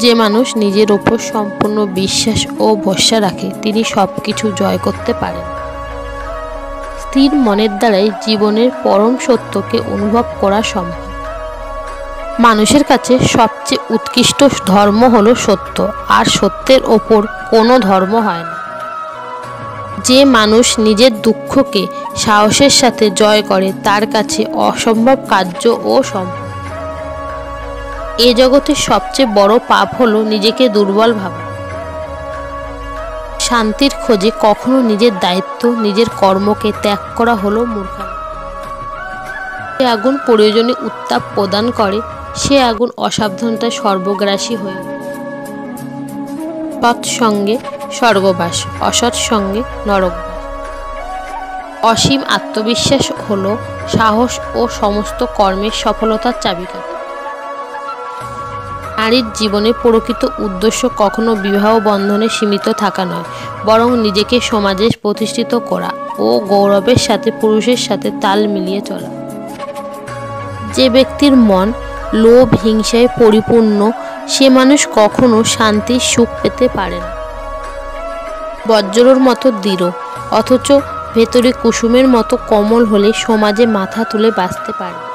যে মানুষ নিজের ওপর সম্পূর্ণ বিশ্বাস ও ভরসা রাখে তিনি সবকিছু জয় করতে পারেন। স্থির মনের দ্বারাই জীবনের পরম সত্যকে অনুভব করা সম্ভব। মানুষের কাছে সবচেয়ে উৎকৃষ্ট ধর্ম হলো সত্য, আর সত্যের ওপর কোনো ধর্ম হয় না। যে মানুষ নিজের দুঃখকে সাহসের সাথে জয় করে তার কাছে অসম্ভব কার্য ও সম্ভব। এ জগতের সবচেয়ে বড় পাপ হলো নিজেকে দুর্বল ভাবা। শান্তির খোঁজে কখনো নিজের দায়িত্ব, নিজের কর্মকে ত্যাগ করা হলো মূর্খামি। যে আগুন প্রয়োজনে উত্তাপ প্রদান করে সে আগুন অসাবধানতায় সর্বগ্রাসী হয়ে ওঠে। সৎসঙ্গে স্বর্গবাস, অসৎ সঙ্গে নরকবাস। অসীম আত্মবিশ্বাস হলো সাহস ও সমস্ত কর্মের সফলতার চাবিকাঠি। নারীর জীবনে প্রকৃত উদ্দেশ্য কখনো বিবাহ বন্ধনে সীমিত থাকা নয়, বরং নিজেকে সমাজে প্রতিষ্ঠিত করা ও গৌরবের সাথে পুরুষের সাথে তাল মিলিয়ে চলা। যে ব্যক্তির মন লোভ হিংসায় পরিপূর্ণ সে মানুষ কখনো শান্তির সুখ পেতে পারে না। বজ্রর মতো দৃঢ় অথচ ভেতরে কুসুমের মতো কোমল হলে সমাজে মাথা তুলে বাঁচতে পারে।